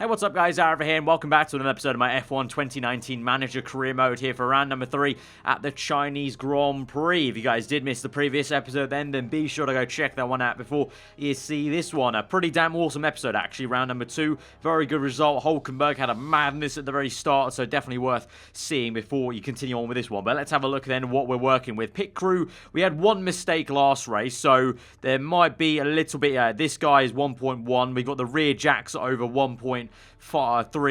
Hey, what's up guys, aarava here and welcome back to another episode of my F1 2019 Manager Career Mode here for round number 3 at the Chinese Grand Prix. If you guys did miss the previous episode then be sure to go check that one out before you see this one. A pretty damn awesome episode actually, round number 2. Very good result. Hulkenberg had a madness at the very start, so definitely worth seeing before you continue on with this one. But let's have a look then at what we're working with. Pit crew, we had one mistake last race, so there might be a little bit, this guy is 1.1, we got the rear jacks over 1.3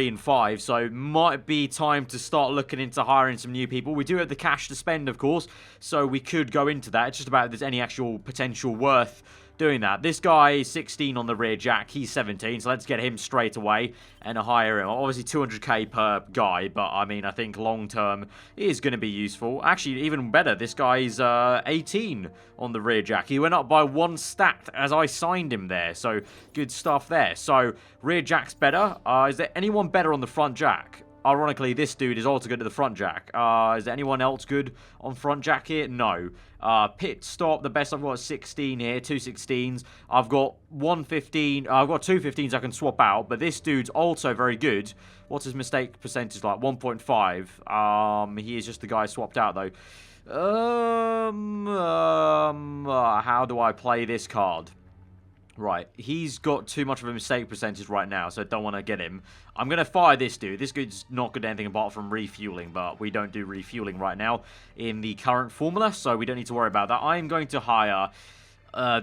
and 5, so might be time to start looking into hiring some new people. We do have the cash to spend, of course, so we could go into that. It's just about if there's any actual potential worth doing that. This guy is 16 on the rear jack, he's 17, so let's get him straight away and hire him. Obviously 200k per guy, but I mean, I think long term is going to be useful. Actually, even better, this guy's 18 on the rear jack. He went up by 1 stat as I signed him there, so good stuff there. So rear jack's better. Is there anyone better on the front jack? Ironically, this dude is also good at the front jack. Is there anyone else good on front jack here? No. Pit stop, the best I've got is 16 here, 2 16s. I've got 115, I've got 2 15s I can swap out, but this dude's also very good. What's his mistake percentage like? 1.5. He is just the guy swapped out though. How do I play this card? Right, he's got too much of a mistake percentage right now, so I don't want to get him. I'm going to fire this dude. This dude's not good at anything apart from refueling, but we don't do refueling right now in the current formula, so we don't need to worry about that. I'm going to hire...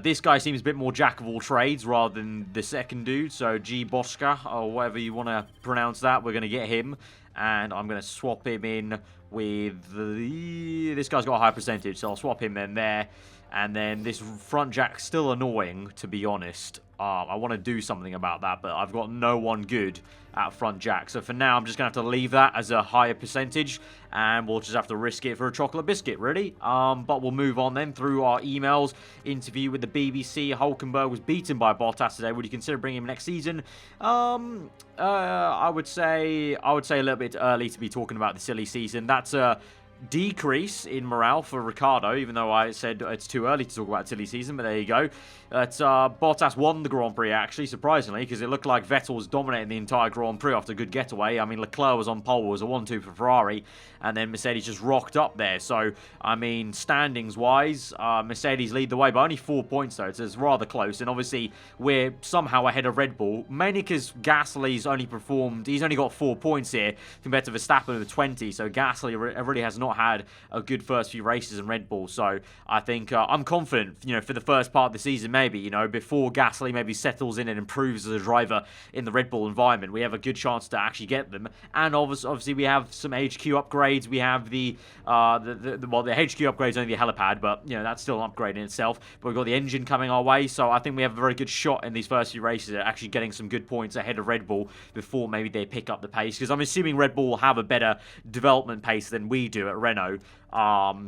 this guy seems a bit more jack of all trades rather than the second dude, so G. Boschka, or whatever you want to pronounce that. We're going to get him, and I'm going to swap him in with the... This guy's got a high percentage, so I'll swap him in there. And then this front jack's still annoying, to be honest. I want to do something about that, but I've got no one good at front jack. So for now, I'm just going to have to leave that as a higher percentage, and we'll just have to risk it for a chocolate biscuit, really. But we'll move on then through our emails. Interview with the BBC. Hulkenberg was beaten by Bottas today. Would you consider bringing him next season? I would say a little bit early to be talking about the silly season. That's a decrease in morale for Ricciardo, even though I said it's too early to talk about silly season, but there you go. Bottas won the Grand Prix, actually, surprisingly, because it looked like Vettel was dominating the entire Grand Prix after a good getaway. I mean, Leclerc was on pole, was a 1-2 for Ferrari, and then Mercedes just rocked up there. So, I mean, standings-wise, Mercedes lead the way by only 4 points, though. It's rather close, and obviously, we're somehow ahead of Red Bull, mainly because Gasly's only performed, he's only got 4 points here, compared to Verstappen with 20, so Gasly really has not had a good first few races in Red Bull. So I think I'm confident, for the first part of the season, maybe, before Gasly maybe settles in and improves as a driver in the Red Bull environment, we have a good chance to actually get them. And obviously we have some HQ upgrades. We have the HQ upgrades only the helipad, but that's still an upgrade in itself. But we've got the engine coming our way, so I think we have a very good shot in these first few races at actually getting some good points ahead of Red Bull before maybe they pick up the pace, because I'm assuming Red Bull will have a better development pace than we do at Renault.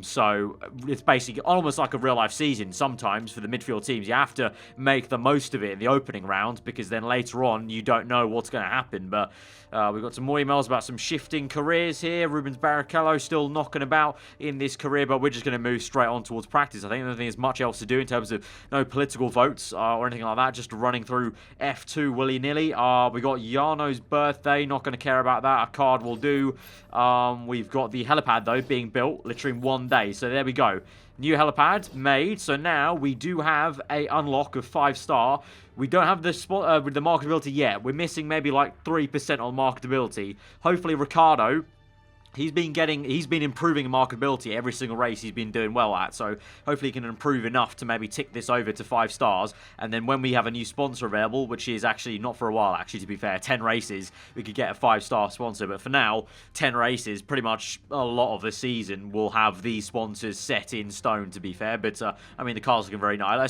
So it's basically almost like a real-life season sometimes for the midfield teams. You have to make the most of it in the opening round, because then later on you don't know what's going to happen. But we've got some more emails about some shifting careers here. Rubens Barrichello still knocking about in this career, but we're just going to move straight on towards practice. I think there's nothing much else to do in terms of no political votes or anything like that, just running through F2 willy-nilly. We got Jarno's birthday, not going to care about that. A card will do. We've got the helipad, though, being built literally in 1 day. So there we go. New helipad made. So now we do have a unlock of 5-star. We don't have the spot with the marketability yet. We're missing maybe like 3% on marketability. Hopefully Ricciardo, he's been improving marketability every single race he's been doing well at, so hopefully he can improve enough to maybe tick this over to 5 stars, and then when we have a new sponsor available, which is actually not for a while, actually, to be fair, 10 races, we could get a 5-star sponsor, but for now, 10 races, pretty much a lot of the season will have these sponsors set in stone, to be fair, but, I mean, the car's looking very nice. I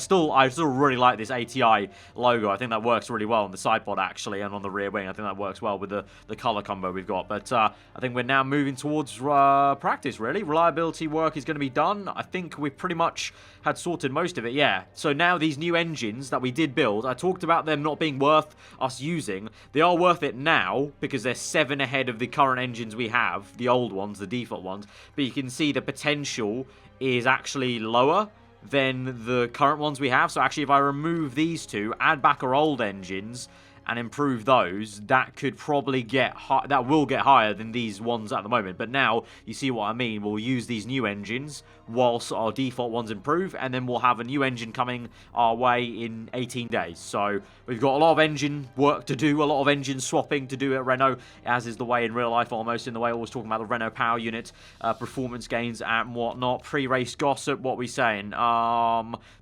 still really like this ATI logo. I think that works really well on the side pod, actually, and on the rear wing. I think that works well with the color combo we've got, but I think we're now moving towards practice, really. Reliability work is going to be done. I think we pretty much had sorted most of it, yeah. So now these new engines that we did build, I talked about them not being worth us using. They are worth it now because they're 7 ahead of the current engines we have, the old ones, the default ones. But you can see the potential is actually lower than the current ones we have. So actually, if I remove these two, add back our old engines, and improve those, that could probably get that will get higher than these ones at the moment. But now you see what I mean. We'll use these new engines whilst our default ones improve, and then we'll have a new engine coming our way in 18 days. So we've got a lot of engine work to do, a lot of engine swapping to do at Renault, as is the way in real life, almost in the way I was talking about the Renault power unit, performance gains and whatnot. Pre-race gossip, what we saying?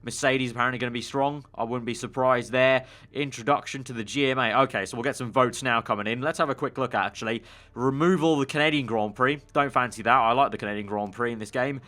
Mercedes apparently going to be strong. I wouldn't be surprised there. Introduction to the GMA. Okay, so we'll get some votes now coming in. Let's have a quick look, actually. Removal of the Canadian Grand Prix. Don't fancy that. I like the Canadian Grand Prix in this game.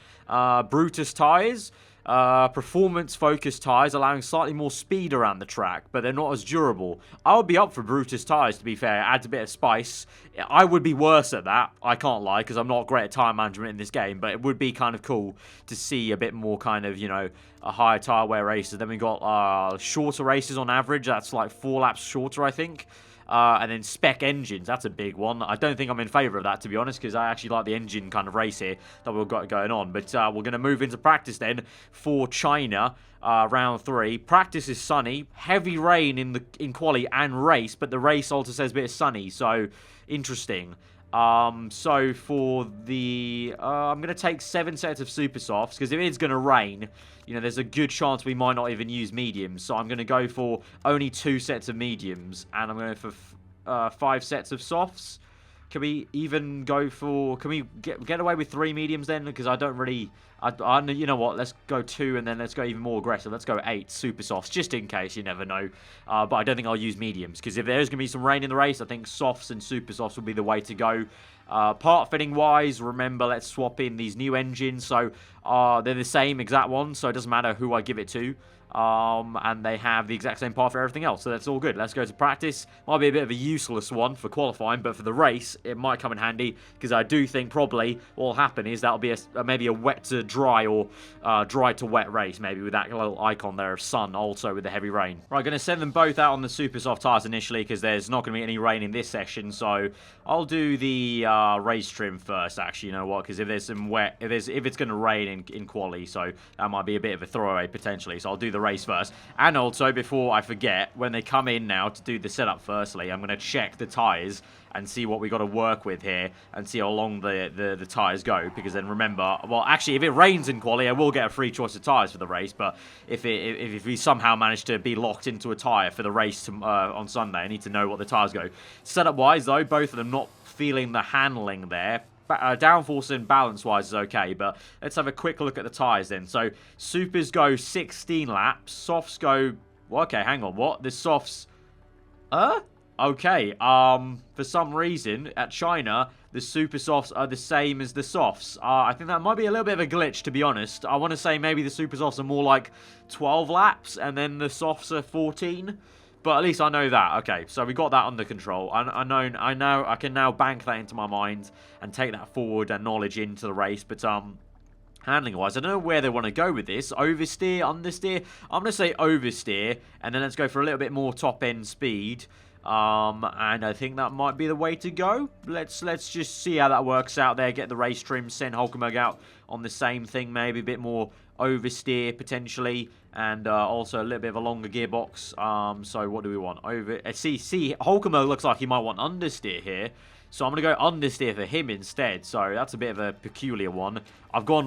Brutus tyres. Performance-focused tyres, allowing slightly more speed around the track, but they're not as durable. I would be up for Brutus tyres, to be fair. It adds a bit of spice. I would be worse at that, I can't lie, because I'm not great at tyre management in this game, but it would be kind of cool to see a bit more kind of, you know, a higher tyre wear races. Then we got shorter races on average. That's like 4 laps shorter, I think. And then spec engines, that's a big one. I don't think I'm in favour of that, to be honest, because I actually like the engine kind of race here that we've got going on. But we're going to move into practice then for China, round 3. Practice is sunny, heavy rain in quali and race, but the race also says a bit of sunny, so interesting. So for the, I'm going to take 7 sets of super softs, because if it's going to rain, you know, there's a good chance we might not even use mediums. So I'm going to go for only 2 sets of mediums, and I'm going for 5 sets of softs. Can we even go for, can we get away with 3 mediums then? Because I don't really, you know what, let's go 2 and then let's go even more aggressive. Let's go 8 super softs, just in case, you never know. But I don't think I'll use mediums, because if there's going to be some rain in the race, I think softs and super softs will be the way to go. Part fitting wise, remember, let's swap in these new engines. So they're the same exact ones, so it doesn't matter who I give it to. And they have the exact same part for everything else, so that's all good. Let's go to practice. Might be a bit of a useless one for qualifying, but for the race, it might come in handy, because I do think probably what will happen is that'll be maybe a wet to dry or dry to wet race, maybe with that little icon there of sun, also with the heavy rain. Right, going to send them both out on the super soft tyres initially, because there's not going to be any rain in this session, so I'll do the race trim first, actually, you know what, because if there's some wet, if it's going to rain in quali, so that might be a bit of a throwaway potentially, so I'll do the race first. And also, before I forget, when they come in now to do the setup firstly, I'm going to check the tyres and see what we got to work with here and see how long the tyres go, because then remember, well, actually, if it rains in quali, I will get a free choice of tyres for the race, but if we somehow manage to be locked into a tyre for the race on Sunday, I need to know what the tyres go. Setup wise though, both of them not feeling the handling there. Downforce and balance-wise is okay, but let's have a quick look at the tyres then. So, supers go 16 laps, softs go... Well, okay, hang on, what? The softs... Okay, for some reason, at China, the super softs are the same as the softs. I think that might be a little bit of a glitch, to be honest. I want to say maybe the super softs are more like 12 laps, and then the softs are 14. But at least I know that. Okay, so we got that under control. I know I can now bank that into my mind and take that forward and knowledge into the race. But handling wise, I don't know where they want to go with this. Oversteer, understeer. I'm going to say oversteer, and then let's go for a little bit more top end speed. And I think that might be the way to go. Let's just see how that works out there. Get the race trim, send Hulkenberg out on the same thing, maybe a bit more oversteer potentially, and also a little bit of a longer gearbox. So what do we want? See, Hulkenberg looks like he might want understeer here, so I'm gonna go understeer for him instead. So that's a bit of a peculiar one. I've gone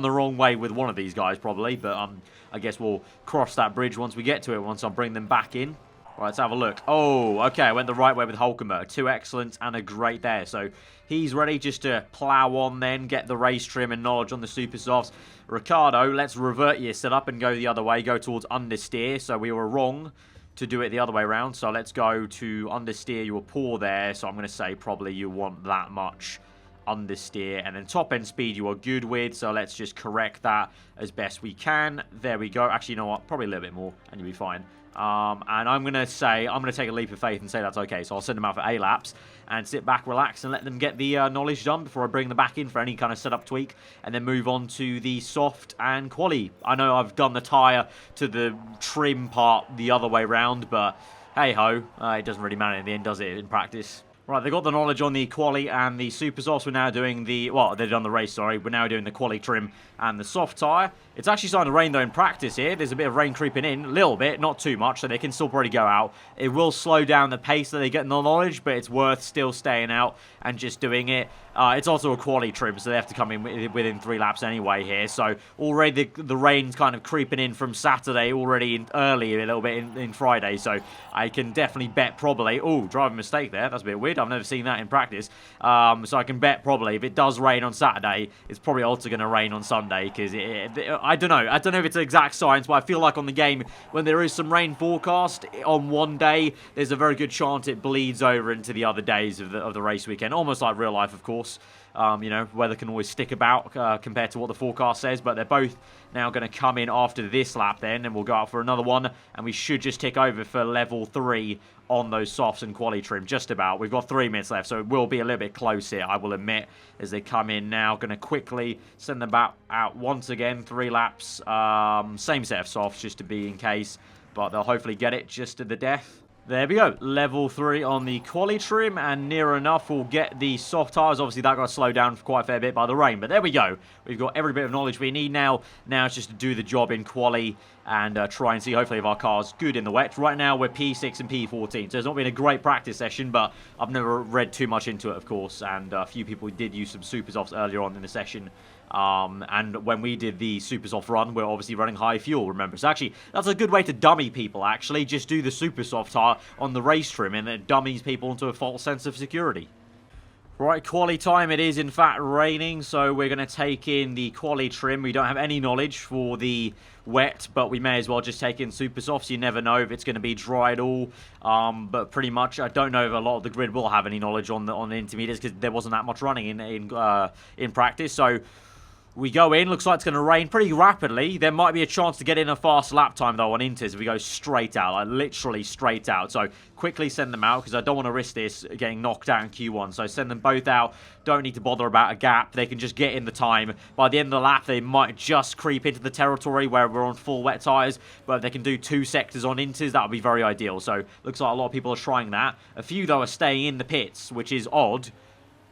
the wrong way with one of these guys probably, but I guess we'll cross that bridge once we get to it. Once I bring them back in. Right, let's have a look. Oh, okay, I went the right way with Hulkenberg. 2 excellent and a great there. So he's ready just to plow on then, get the race trim and knowledge on the super softs. Ricciardo, let's revert your setup and go the other way, go towards understeer. So we were wrong to do it the other way around. So let's go to understeer. You were poor there, so I'm going to say probably you want that much understeer, and then top end speed you are good with, so let's just correct that as best we can. There we go. Actually, you know what, probably a little bit more and you'll be fine. And I'm going to take a leap of faith and say that's okay. So I'll send them out for A laps and sit back, relax, and let them get the knowledge done before I bring them back in for any kind of setup tweak, and then move on to the soft and quali. I know I've done the tyre to the trim part the other way round, but hey ho, it doesn't really matter in the end, does it, in practice? Right, they got the knowledge on the quali and the super softs. We're now doing the, well, they've done the race, sorry. We're now doing the quali trim and the soft tyre. It's actually starting to rain, though, in practice here. There's a bit of rain creeping in, a little bit, not too much, so they can still probably go out. It will slow down the pace that they get in the knowledge, but it's worth still staying out and just doing it. It's also a quali trim, so they have to come in within 3 laps anyway here. So already the rain's kind of creeping in from Saturday, already early a little bit in Friday. So I can definitely bet probably, oh, driving mistake there. That's a bit weird. I've never seen that in practice. So I can bet probably if it does rain on Saturday, it's probably also going to rain on Sunday because I don't know. I don't know if it's exact science, but I feel like on the game, when there is some rain forecast on one day, there's a very good chance it bleeds over into the other days of the race weekend. Almost like real life, of course. You know, weather can always stick about compared to what the forecast says, but they're both now going to come in after this lap then, and we'll go out for another one, and we should just tick over for level 3 on those softs and quali trim, just about. We've got 3 minutes left, so it will be a little bit close here, I will admit, as they come in now. Going to quickly send them back out once again, 3 laps, same set of softs, just to be in case, but they'll hopefully get it just to the death. There we go, level 3 on the quali trim, and near enough we'll get the soft tyres. Obviously that got slowed down for quite a fair bit by the rain, but there we go. We've got every bit of knowledge we need now. Now it's just to do the job in quali and try and see hopefully if our car's good in the wet. Right now we're P6 and P14, so it's not been a great practice session, but I've never read too much into it, of course, and a few people did use some super softs earlier on in the session. And when we did the super soft run, we're obviously running high fuel, remember. So actually, that's a good way to dummy people, actually. Just do the super soft tire on the race trim, and it dummies people into a false sense of security. Right, quali time. It is, in fact, raining, so we're going to take in the quali trim. We don't have any knowledge for the wet, but we may as well just take in super softs. You never know if it's going to be dry at all, but pretty much I don't know if a lot of the grid will have any knowledge on the intermediates because there wasn't that much running in practice. So we go in, looks like it's going to rain pretty rapidly. There might be a chance to get in a fast lap time, though, on Inters if we go straight out, like literally straight out. So quickly send them out because I don't want to risk this getting knocked out in Q1. So send them both out. Don't need to bother about a gap. They can just get in the time. By the end of the lap, they might just creep into the territory where we're on full wet tyres. But if they can do 2 sectors on Inters, that would be very ideal. So looks like a lot of people are trying that. A few, though, are staying in the pits, which is odd.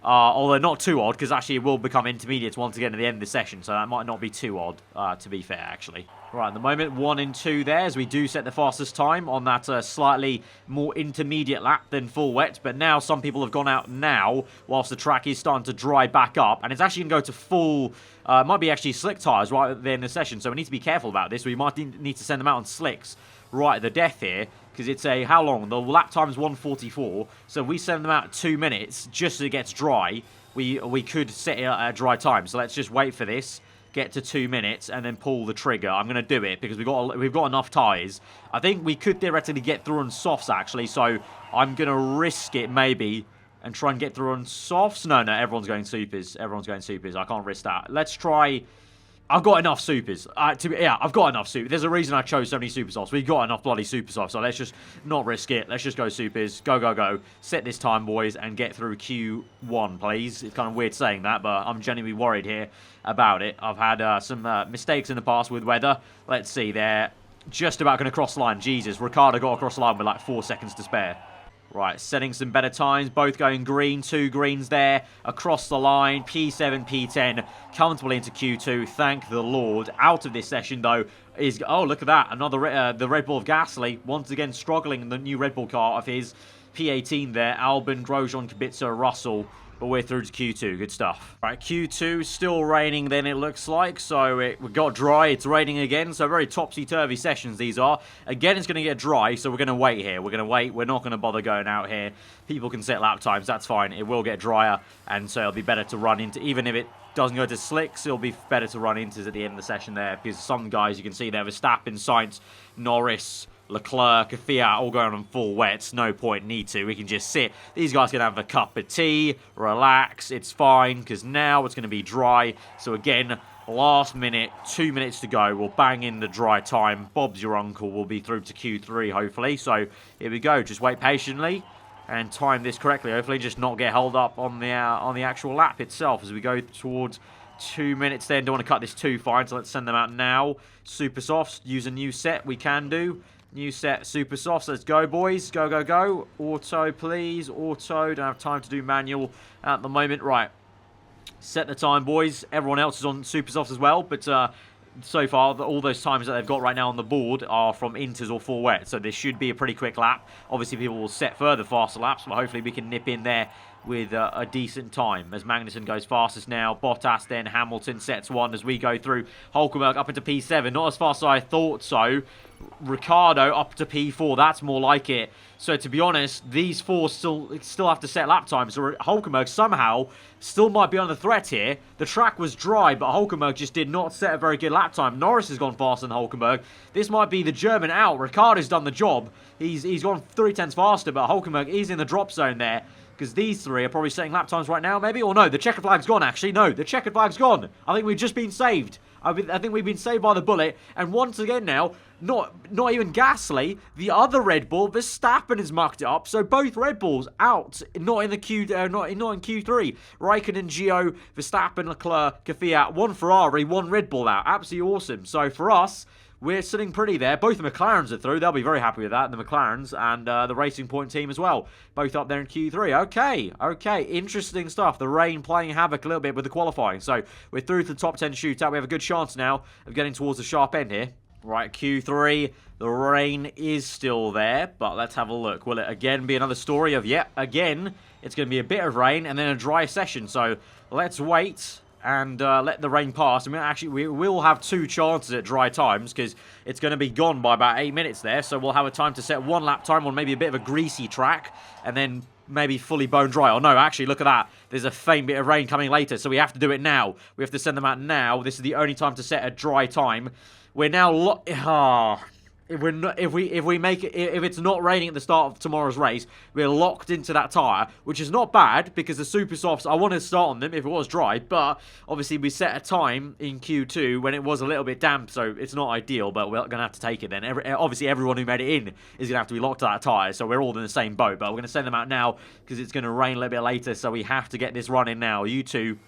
Although not too odd, because actually it will become intermediates once again at the end of the session, so that might not be too odd, to be fair, actually. Right, at the moment, 1 and 2 there, as we do set the fastest time on that slightly more intermediate lap than full wet, but now some people have gone out now, whilst the track is starting to dry back up, and it's actually going to go to full, might be actually slick tyres right there in the session, so we need to be careful about this. We might need to send them out on slicks right at the death here, because it's a, how long? The lap time is 1:44, so if we send them out at 2 minutes, just as it gets dry, we could set it at a dry time. So let's just wait for this, get to 2 minutes, and then pull the trigger. I'm going to do it, because we've got enough tyres. I think we could theoretically get through on softs, actually, so I'm going to risk it, maybe, and try and get through on softs. No, everyone's going supers. Everyone's going supers. I can't risk that. Let's try. I've got enough supers. I've got enough supers. There's a reason I chose so many super softs. We've got enough bloody super softs, so let's just not risk it. Let's just go supers. Go, go, go. Set this time, boys, and get through Q1, please. It's kind of weird saying that, but I'm genuinely worried here about it. I've had some mistakes in the past with weather. Let's see. They're just about going to cross the line. Jesus, Ricciardo got across the line with like 4 seconds to spare. Right, setting some better times, both going green, 2 greens there, across the line, P7, P10, comfortably into Q2, thank the Lord. Out of this session, though, is, oh, look at that, another, the Red Bull of Gasly, once again struggling in the new Red Bull car of his, P18 there, Albon, Grosjean, Kubica, Russell, but we're through to Q2. Good stuff. Right, Q2, still raining then, it looks like. So we got dry. It's raining again. So very topsy-turvy sessions these are. Again, it's going to get dry, so we're going to wait here. We're going to wait. We're not going to bother going out here. People can set lap times. That's fine. It will get drier, and so it'll be better to run into, even if it doesn't go to slicks, it'll be better to run into at the end of the session there, because some guys you can see there, Verstappen, Sainz, Norris, Leclerc, Fiat, all going on full wets. No point, need to. We can just sit. These guys can have a cup of tea, relax. It's fine, because now it's going to be dry. So again, last minute, 2 minutes to go. We'll bang in the dry time. Bob's your uncle. We'll be through to Q3, hopefully. So here we go. Just wait patiently and time this correctly. Hopefully just not get held up on the actual lap itself as we go towards 2 minutes then. Don't want to cut this too fine, so let's send them out now. Super softs, use a new set. We can do. New set super softs. Let's go, boys. Go, go, go. Auto, please. Auto. Don't have time to do manual at the moment. Right. Set the time, boys. Everyone else is on super softs as well, but so far, all those times that they've got right now on the board are from inters or full wet, so this should be a pretty quick lap. Obviously, people will set further faster laps, but hopefully we can nip in there with a decent time. As Magnussen goes fastest now, Bottas, then Hamilton sets one as we go through. Hulkenberg up into P7, not as fast as I thought so. Ricciardo up to P4, that's more like it. So to be honest, these four still have to set lap times. So Hulkenberg somehow still might be under threat here. The track was dry, but Hulkenberg just did not set a very good lap time. Norris has gone faster than Hulkenberg. This might be the German out. Ricciardo's done the job. He's gone 3/10 faster, but Hulkenberg is in the drop zone there. Because these three are probably setting lap times right now, maybe? Or no, the checkered flag's gone, actually. No, the checkered flag's gone. I think we've just been saved. I think we've been saved by the bullet. And once again now, not even Gasly, the other Red Bull, Verstappen has mucked it up. So both Red Bulls out, not in Q3. Raikkonen, Gio, Verstappen, Leclerc, Kvyat, one Ferrari, one Red Bull out. Absolutely awesome. So for us, we're sitting pretty there. Both the McLarens are through. They'll be very happy with that. The McLarens and the Racing Point team as well. Both up there in Q3. Okay. Interesting stuff. The rain playing havoc a little bit with the qualifying. So we're through to the top 10 shootout. We have a good chance now of getting towards the sharp end here. Right, Q3. The rain is still there. But let's have a look. Will it again be another story of, again, it's going to be a bit of rain and then a dry session. So let's wait and let the rain pass. I mean, actually, we will have two chances at dry times because it's going to be gone by about 8 minutes there. So we'll have a time to set one lap time on maybe a bit of a greasy track and then maybe fully bone dry. Oh, no, actually, look at that. There's a faint bit of rain coming later, so we have to do it now. We have to send them out now. This is the only time to set a dry time. We're now... If it's not raining at the start of tomorrow's race, we're locked into that tyre, which is not bad because the super softs, I want to start on them if it was dry, but obviously we set a time in Q2 when it was a little bit damp, so it's not ideal, but we're going to have to take it then. Obviously everyone who made it in is going to have to be locked to that tyre, so we're all in the same boat, but we're going to send them out now because it's going to rain a little bit later, so we have to get this running now. You two,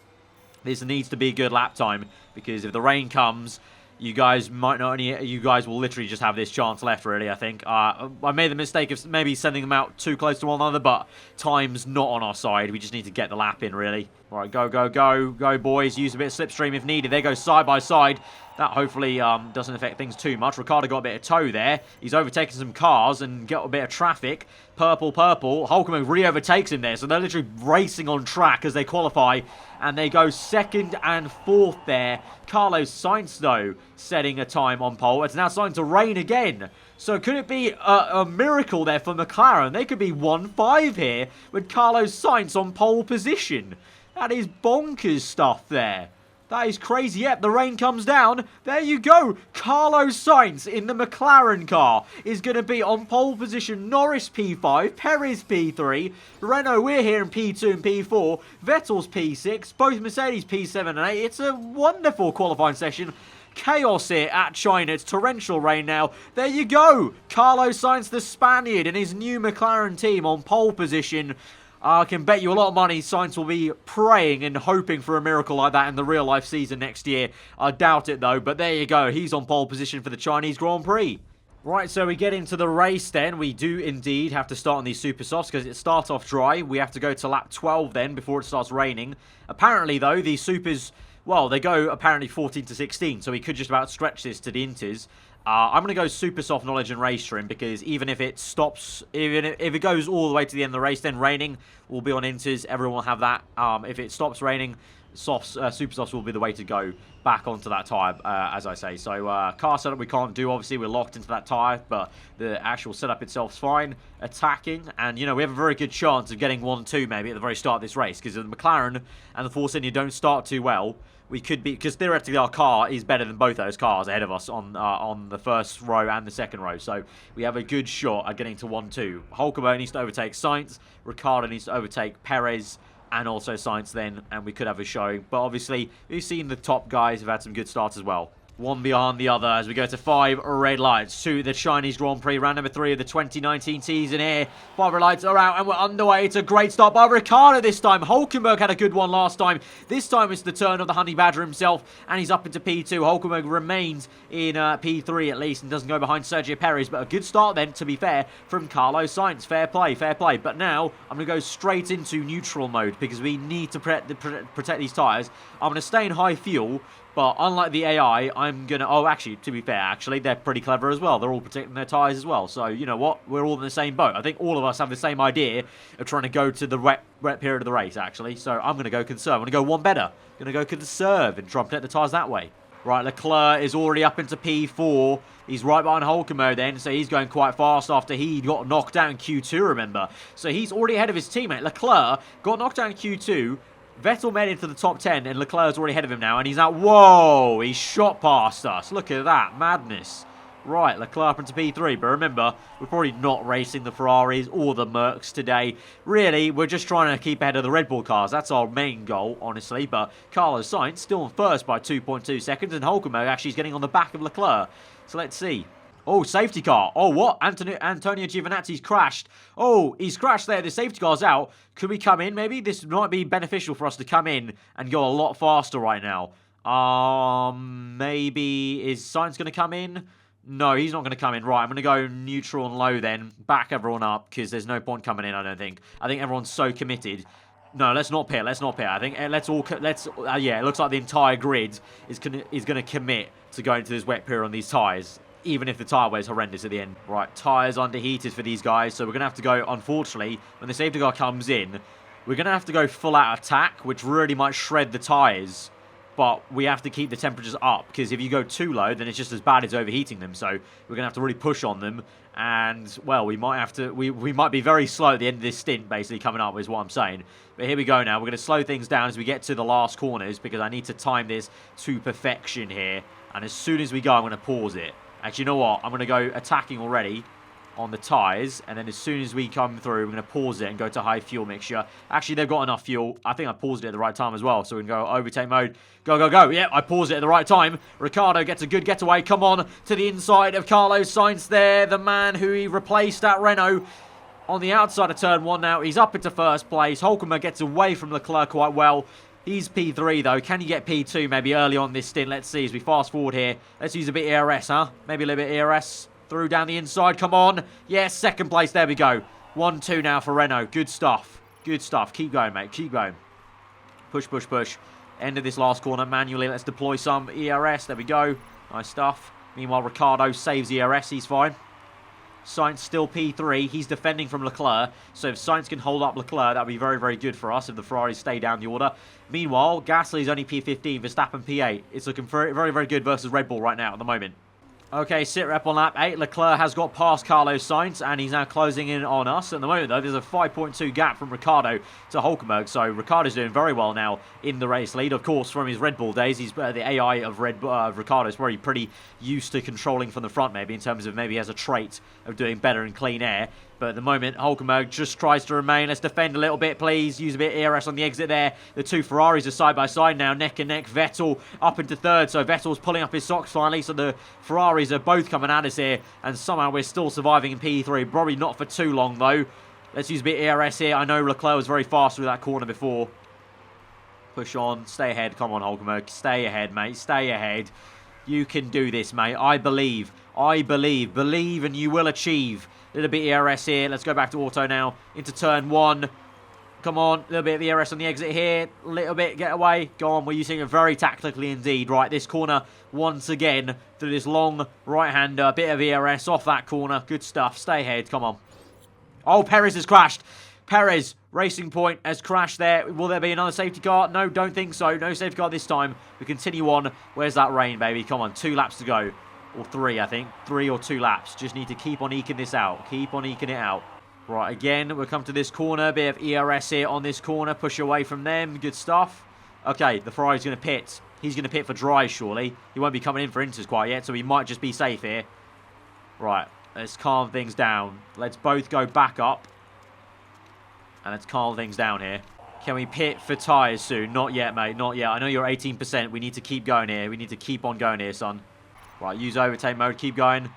this needs to be a good lap time because if the rain comes... You guys will literally just have this chance left, really, I think. I made the mistake of maybe sending them out too close to one another, but time's not on our side. We just need to get the lap in, really. All right, go, boys. Use a bit of slipstream if needed. They go side by side. That hopefully doesn't affect things too much. Ricciardo got a bit of tow there. He's overtaken some cars and got a bit of traffic. Purple. Hulkenberg re-overtakes him there. So they're literally racing on track as they qualify. And they go second and fourth there. Carlos Sainz, though, setting a time on pole. It's now starting to rain again. So could it be a miracle there for McLaren? They could be 1-5 here with Carlos Sainz on pole position. That is bonkers stuff there. That is crazy. Yep, the rain comes down. There you go. Carlos Sainz in the McLaren car is going to be on pole position. Norris P5, Perez P3, Renault, we're here in P2 and P4, Vettel's P6, both Mercedes P7 and 8. It's a wonderful qualifying session. Chaos here at China. It's torrential rain now. There you go. Carlos Sainz, the Spaniard, and his new McLaren team on pole position. I can bet you a lot of money Sainz will be praying and hoping for a miracle like that in the real-life season next year. I doubt it, though, but there you go. He's on pole position for the Chinese Grand Prix. Right, so we get into the race then. We do indeed have to start on these super softs because it starts off dry. We have to go to lap 12 then before it starts raining. Apparently, though, these supers... Well, they go apparently 14 to 16, so we could just about stretch this to the inters. I'm going to go super soft knowledge and race trim because even if it stops, even if it goes all the way to the end of the race, then raining will be on inters. Everyone will have that. If it stops raining, super softs will be the way to go back onto that tyre, as I say. So car setup we can't do, obviously. We're locked into that tyre, but the actual setup itself's fine. Attacking, and, you know, we have a very good chance of getting 1-2 maybe at the very start of this race because the McLaren and the Force India don't start too well. We could be, because theoretically our car is better than both those cars ahead of us on the first row and the second row. So we have a good shot at getting to 1-2. Hulkenberg needs to overtake Sainz. Ricciardo needs to overtake Perez and also Sainz then. And we could have a showing. But obviously, we've seen the top guys have had some good starts as well. one behind the other as we go to 5 red lights to the Chinese Grand Prix, round number 3 of the 2019 season here. 5 red lights are out and we're underway. It's a great start by Ricciardo this time. Hulkenberg had a good one last time. This time it's the turn of the Honey Badger himself, and he's up into P2. Hulkenberg remains in P3 at least and doesn't go behind Sergio Perez, but a good start then, to be fair, from Carlos Sainz. Fair play, fair play. But now I'm going to go straight into neutral mode because we need to protect these tyres. I'm going to stay in high fuel. But unlike the AI, I'm going to... Oh, actually, to be fair, actually, they're pretty clever as well. They're all protecting their tyres as well. So, you know what? We're all in the same boat. I think all of us have the same idea of trying to go to the wet period of the race, actually. So, I'm going to go conserve. I'm going to go one better. I'm going to go conserve and try and protect the tyres that way. Right, Leclerc is already up into P4. He's right behind Hulkenberg then, so he's going quite fast after he got knocked out in Q2, remember. So, he's already ahead of his teammate. Leclerc got knocked out in Q2. Vettel made it into the top 10, and Leclerc's already ahead of him now, and he's out. Whoa, he's shot past us. Look at that, madness. Right, Leclerc up into P3, but remember, we're probably not racing the Ferraris or the Mercs today. Really, we're just trying to keep ahead of the Red Bull cars. That's our main goal, honestly, but Carlos Sainz still in first by 2.2 seconds, and Hulkenberg actually is getting on the back of Leclerc. So let's see. Oh, safety car. Oh, what? Antonio Giovinazzi's crashed. Oh, he's crashed there. The safety car's out. Could we come in, maybe? This might be beneficial for us to come in and go a lot faster right now. Maybe... Is Sainz going to come in? No, he's not going to come in. Right, I'm going to go neutral and low then. Back everyone up, because there's no point coming in, I don't think. I think everyone's so committed. No, let's not pit. Let's not pit. I think yeah, it looks like the entire grid is going to commit to going to this wet period on these tyres, even if the tyre wear is horrendous at the end. Right, tyres underheated for these guys, so we're going to have to go, unfortunately, when the safety car comes in, we're going to have to go full out attack, which really might shred the tyres, but we have to keep the temperatures up, because if you go too low, then it's just as bad as overheating them, so we're going to have to really push on them, and, well, we might have to, we might be very slow at the end of this stint, basically, coming up, is what I'm saying. But here we go now. We're going to slow things down as we get to the last corners, because I need to time this to perfection here, and as soon as we go, I'm going to pause it. Actually, you know what? I'm going to go attacking already on the tyres. And then as soon as we come through, we're going to pause it and go to high fuel mixture. Actually, they've got enough fuel. I think I paused it at the right time as well. So we can go overtake mode. Go, go, go. Yeah, I paused it at the right time. Ricciardo gets a good getaway. Come on to the inside of Carlos Sainz there. The man who he replaced at Renault. On the outside of turn 1 now. He's up into first place. Hulkenberg gets away from Leclerc quite well. He's P3 though. Can you get P2 maybe early on this stint? Let's see as we fast forward here. Let's use a bit of ERS, huh? Maybe a little bit of ERS. Through down the inside. Come on. Yes, second place. There we go. 1-2 now for Renault. Good stuff. Good stuff. Keep going, mate. Keep going. Push, push, push. End of this last corner manually. Let's deploy some ERS. There we go. Nice stuff. Meanwhile, Ricciardo saves ERS. He's fine. Sainz still P3. He's defending from Leclerc. So if Sainz can hold up Leclerc, that would be very, very good for us if the Ferraris stay down the order. Meanwhile, Gasly's only P15, Verstappen P8. It's looking very, very, very good versus Red Bull right now at the moment. Okay, sit rep on lap 8. Leclerc has got past Carlos Sainz, and he's now closing in on us. At the moment, though, there's a 5.2 gap from Ricciardo to Hulkenberg, so Ricciardo's doing very well now in the race lead. Of course, from his Red Bull days, he's the AI of Ricciardo is probably pretty used to controlling from the front, maybe, in terms of maybe he has a trait of doing better in clean air. But at the moment, Hulkenberg just tries to remain. Let's defend a little bit, please. Use a bit of ERS on the exit there. The two Ferraris are side by side now, neck and neck. Vettel up into third, so Vettel's pulling up his socks finally. So the Ferraris are both coming at us here, and somehow we're still surviving in P3. Probably not for too long, though. Let's use a bit of ERS here. I know Leclerc was very fast through that corner before. Push on. Stay ahead. Come on, Hulkenberg. Stay ahead, mate. Stay ahead. You can do this, mate. I believe. I believe. Believe and you will achieve. A little bit of ERS here. Let's go back to auto now. Into turn 1. Come on. A little bit of ERS on the exit here. A little bit. Get away. Go on. We're using it very tactically indeed. Right. This corner once again through this long right-hander. A bit of ERS off that corner. Good stuff. Stay ahead. Come on. Oh, Perez has crashed. Perez, Racing Point, has crashed there. Will there be another safety car? No, don't think so. No safety car this time. We continue on. Where's that rain, baby? Come on. 2 laps to go. Or 3, I think. 3 or 2 laps. Just need to keep on eking this out. Keep on eking it out. Right, again, we'll come to this corner. Bit of ERS here on this corner. Push away from them. Good stuff. Okay, the Ferrari's going to pit. He's going to pit for dry, surely. He won't be coming in for inters quite yet, so he might just be safe here. Right, let's calm things down. Let's both go back up. And let's calm things down here. Can we pit for tyres soon? Not yet, mate. Not yet. I know you're 18%. We need to keep going here. We need to keep on going here, son. Right, use overtake mode. Keep going.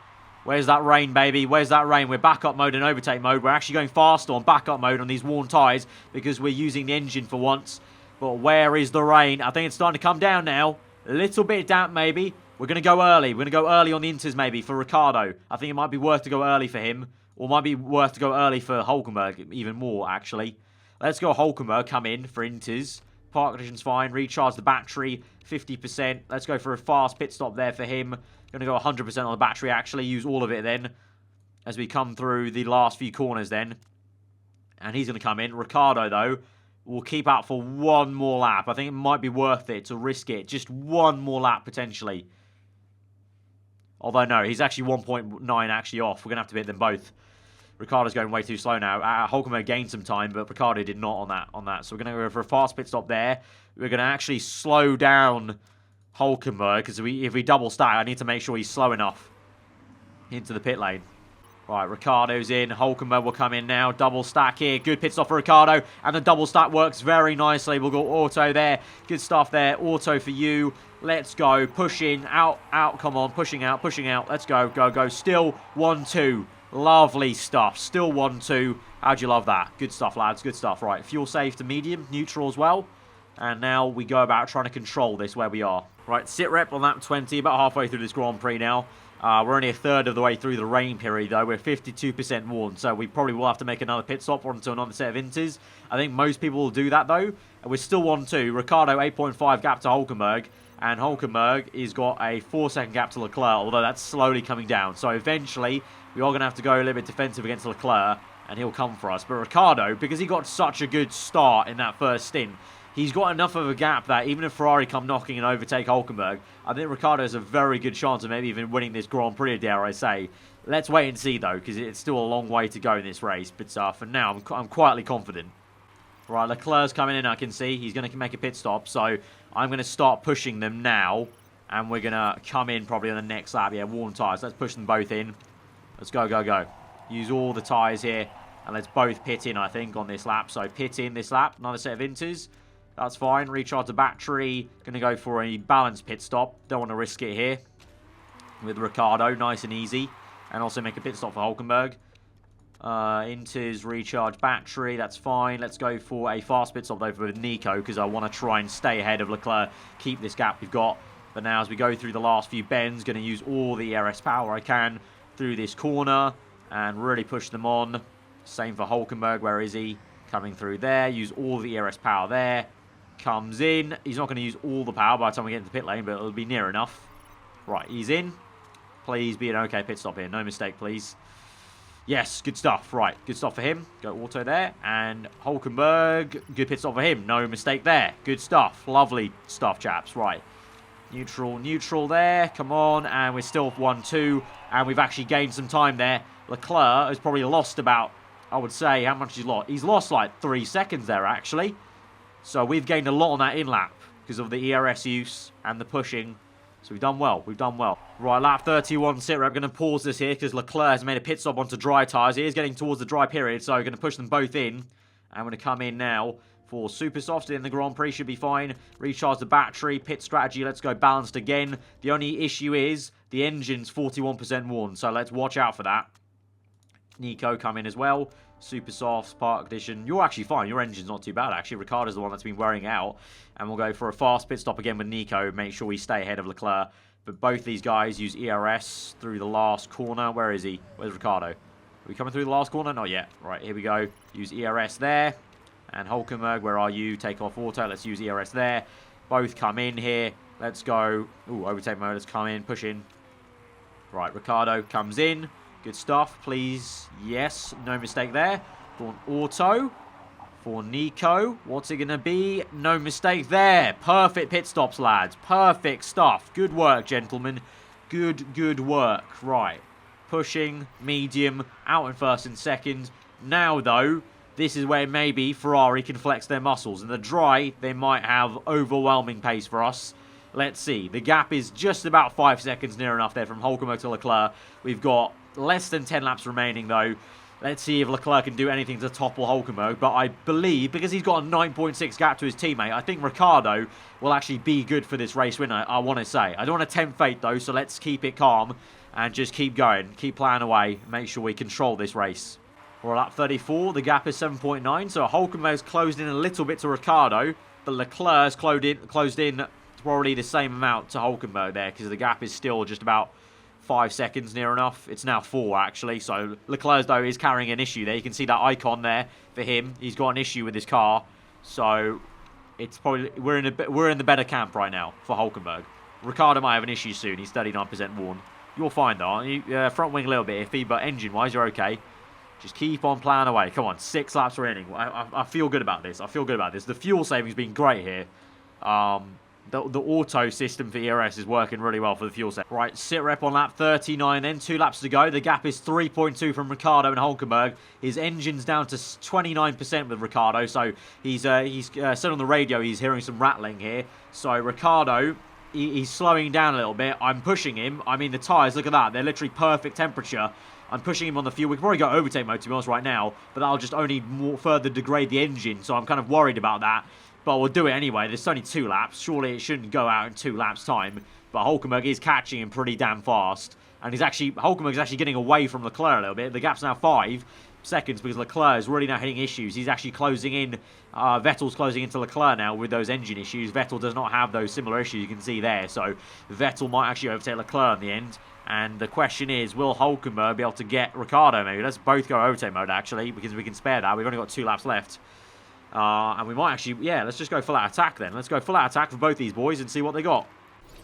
Where's that rain, baby? Where's that rain? We're backup mode and overtake mode. We're actually going faster on backup mode on these worn tyres because we're using the engine for once. But where is the rain? I think it's starting to come down now. A little bit damp, maybe. We're going to go early. We're going to go early on the inters, maybe, for Ricciardo. I think it might be worth to go early for him. Or might be worth to go early for Hulkenberg, even more, actually. Let's go Hulkenberg, come in for inters. Park condition's fine. Recharge the battery, 50%. Let's go for a fast pit stop there for him. Going to go 100% on the battery, actually. Use all of it then as we come through the last few corners then. And he's going to come in. Ricciardo, though, will keep out for one more lap. I think it might be worth it to risk it. Just one more lap, potentially. Although, no, he's actually 1.9 actually off. We're going to have to hit them both. Ricciardo's going way too slow now. Hulkenberg gained some time, but Ricciardo did not on that. So we're going to go for a fast pit stop there. We're going to actually slow down Hulkenberg, because if we double stack, I need to make sure he's slow enough into the pit lane. Right, Ricciardo's in. Hulkenberg will come in now. Double stack here. Good pit stop for Ricciardo. And the double stack works very nicely. We'll go auto there. Good stuff there. Auto for you. Let's go. Pushing. Out. Come on. Pushing out. Let's go. Go. Still 1-2. Lovely stuff. Still 1-2. How'd you love that? Good stuff, lads. Good stuff. Right, fuel safe to medium. Neutral as well. And now we go about trying to control this where we are. Right, sit rep on lap 20. About halfway through this Grand Prix now. We're only a third of the way through the rain period, though. We're 52% worn, so we probably will have to make another pit stop onto another set of inters. I think most people will do that, though. And we're still 1-2. Ricciardo, 8.5 gap to Hulkenberg. And Hulkenberg has got a 4-second gap to Leclerc, although that's slowly coming down. So eventually, we are going to have to go a little bit defensive against Leclerc, and he'll come for us. But Ricciardo, because he got such a good start in that first stint, he's got enough of a gap that even if Ferrari come knocking and overtake Hulkenberg, I think Ricciardo has a very good chance of maybe even winning this Grand Prix, dare I say. Let's wait and see, though, because it's still a long way to go in this race. But for now, I'm quietly confident. Right, Leclerc's coming in, I can see. He's going to make a pit stop, so I'm going to start pushing them now. And we're going to come in probably on the next lap. Yeah, worn tyres. Let's push them both in. Let's go. Use all the tyres here. And let's both pit in, I think, on this lap. So pit in this lap. Another set of inters. That's fine. Recharge the battery. Going to go for a balanced pit stop. Don't want to risk it here. With Ricciardo. Nice and easy. And also make a pit stop for Hulkenberg. Inters, recharge battery. That's fine. Let's go for a fast pit stop though with Nico, because I want to try and stay ahead of Leclerc. Keep this gap we've got. But now as we go through the last few bends, going to use all the ERS power I can through this corner. And really push them on. Same for Hulkenberg. Where is he? Coming through there. Use all the ERS power there. Comes in. He's not going to use all the power by the time we get into the pit lane, but it'll be near enough. Right, he's in. Please be an okay pit stop here. No mistake, please. Yes, good stuff. Right, good stuff for him. Go auto there. And Hulkenberg, good pit stop for him. No mistake there. Good stuff. Lovely stuff, chaps. Right. Neutral there. Come on. And we're still 1-2. And we've actually gained some time there. Leclerc has probably lost about, I would say, how much he's lost? He's lost like 3 seconds there, actually. So we've gained a lot on that in-lap because of the ERS use and the pushing. So we've done well. Right, lap 31 sit rep. Going to pause this here because Leclerc has made a pit stop onto dry tyres. He is getting towards the dry period, so we're going to push them both in. I'm going to come in now for super soft in the Grand Prix. Should be fine. Recharge the battery. Pit strategy. Let's go balanced again. The only issue is the engine's 41% worn, so let's watch out for that. Nico come in as well. Super soft, park condition. You're actually fine. Your engine's not too bad, actually. Ricciardo's the one that's been wearing out. And we'll go for a fast pit stop again with Nico. Make sure we stay ahead of Leclerc. But both these guys use ERS through the last corner. Where is he? Where's Ricciardo? Are we coming through the last corner? Not yet. Right, here we go. Use ERS there. And Hulkenberg, where are you? Take off auto. Let's use ERS there. Both come in here. Let's go. Ooh, overtake mode. Let's come in. Push in. Right, Ricciardo comes in. Good stuff, please. Yes, no mistake there. For an auto. For Nico. What's it going to be? No mistake there. Perfect pit stops, lads. Perfect stuff. Good work, gentlemen. Good work. Right. Pushing, medium, out in first and second. Now, though, this is where maybe Ferrari can flex their muscles. In the dry, they might have overwhelming pace for us. Let's see. The gap is just about 5 seconds near enough there from Hulkenberg to Leclerc. We've got less than 10 laps remaining, though. Let's see if Leclerc can do anything to topple Hulkenberg. But I believe, because he's got a 9.6 gap to his teammate, I think Ricciardo will actually be good for this race win, I want to say. I don't want to tempt fate, though, so let's keep it calm and just keep going. Keep playing away. Make sure we control this race. We're at lap 34. The gap is 7.9. So Hulkenberg's closed in a little bit to Ricciardo. But Leclerc's closed in probably the same amount to Hulkenberg there. Because the gap is still just about 5 seconds near enough. It's now 4, actually. So Leclerc, though, is carrying an issue there. You can see that icon there for him. He's got an issue with his car. So it's probably we're in the better camp right now for Hulkenberg. Ricciardo might have an issue soon. He's 39% worn. You're fine, though, aren't you? Front wing a little bit iffy, but engine-wise, you're okay. Just keep on playing away. Come on, 6 laps remaining. I feel good about this. I feel good about this. The fuel saving's been great here. The auto system for ERS is working really well for the fuel saving. Right, sit rep on lap 39 then. 2 laps to go. The gap is 3.2 from Ricciardo and Hulkenberg. His engine's down to 29% with Ricciardo. So he's said on the radio he's hearing some rattling here. So Ricciardo, he's slowing down a little bit. I'm pushing him. I mean, the tyres, look at that. They're literally perfect temperature. I'm pushing him on the fuel. We can probably go overtake mode, to be honest, right now. But that'll just only further degrade the engine. So I'm kind of worried about that. But we'll do it anyway. There's only 2 laps. Surely it shouldn't go out in 2 laps' time. But Hulkenberg is catching him pretty damn fast. And Hulkenberg's actually getting away from Leclerc a little bit. The gap's now 5 seconds because Leclerc is really now hitting issues. He's actually closing in. Vettel's closing into Leclerc now with those engine issues. Vettel does not have those similar issues you can see there. So Vettel might actually overtake Leclerc in the end. And the question is, will Hulkenberg be able to get Ricciardo maybe? Let's both go overtake mode, actually, because we can spare that. We've only got 2 laps left. And we might actually, yeah, let's just go full out attack then. Let's go full out attack for both these boys and see what they got.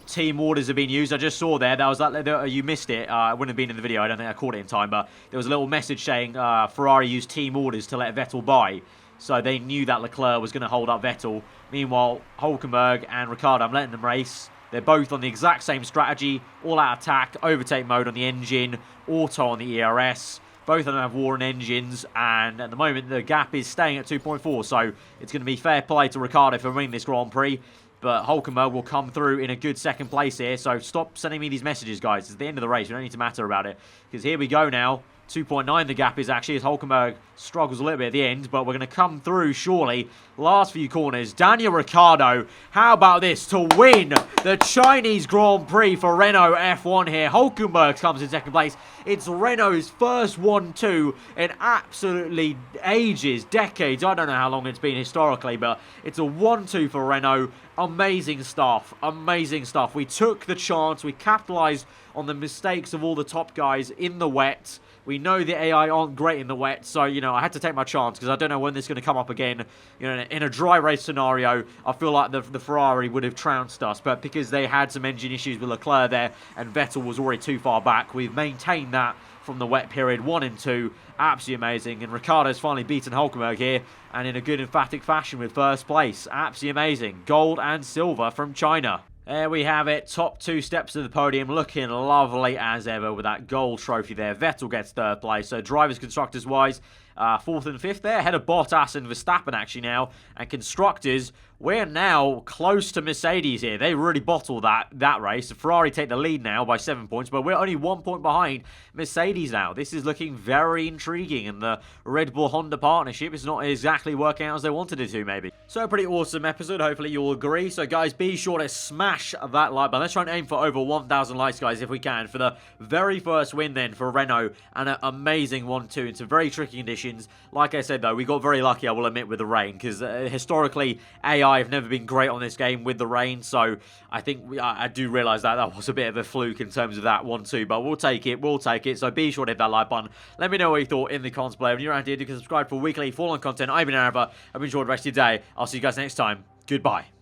Team orders have been used. I just saw there. That was that. You missed it. It wouldn't have been in the video. I don't think I caught it in time. But there was a little message saying Ferrari used team orders to let Vettel by. So they knew that Leclerc was going to hold up Vettel. Meanwhile, Hulkenberg and Ricciardo, I'm letting them race. They're both on the exact same strategy. All-out attack, overtake mode on the engine, auto on the ERS. Both of them have Warren engines, and at the moment, the gap is staying at 2.4. So it's going to be fair play to Ricciardo for winning this Grand Prix. But Hulkenberg will come through in a good second place here. So stop sending me these messages, guys. It's the end of the race. We don't need to matter about it. Because here we go now. 2.9 the gap is actually as Hulkenberg struggles a little bit at the end, but we're going to come through surely. Last few corners, Daniel Ricciardo, how about this, to win the Chinese Grand Prix for Renault F1 here. Hulkenberg comes in second place. It's Renault's first 1-2 in absolutely ages, decades. I don't know how long it's been historically, but it's a 1-2 for Renault. Amazing stuff, amazing stuff. We took the chance, we capitalised on the mistakes of all the top guys in the wet. We know the AI aren't great in the wet, so, you know, I had to take my chance because I don't know when this is going to come up again. You know, in a dry race scenario, I feel like the Ferrari would have trounced us, but because they had some engine issues with Leclerc there and Vettel was already too far back, we've maintained that from the wet period 1 and 2. Absolutely amazing, and Ricciardo's finally beaten Hulkenberg here, and in a good emphatic fashion with first place. Absolutely amazing. Gold and silver from China. There we have it, top 2 steps of the podium, looking lovely as ever with that gold trophy there. Vettel gets 3rd place, so drivers, constructors wise, 4th and 5th there, ahead of Bottas and Verstappen actually now. And constructors, we're now close to Mercedes here. They really bottled that race. Ferrari take the lead now by 7 points, but we're only 1 point behind Mercedes now. This is looking very intriguing, and the Red Bull-Honda partnership is not exactly working out as they wanted it to, maybe. So a pretty awesome episode, hopefully you'll agree. So guys, be sure to smash that like button. Let's try and aim for over 1,000 likes, guys, if we can, for the very first win then for Renault, and an amazing 1-2 in some very tricky conditions. Like I said, though, we got very lucky, I will admit, with the rain, because historically, AI have never been great on this game with the rain, so I think I do realise that was a bit of a fluke in terms of that 1-2, but we'll take it, so be sure to hit that like button. Let me know what you thought in the comments below. When you're around here, you can subscribe for weekly full-on content. I've been aarava. I've enjoyed the rest of your day. I'll see you guys next time. Goodbye.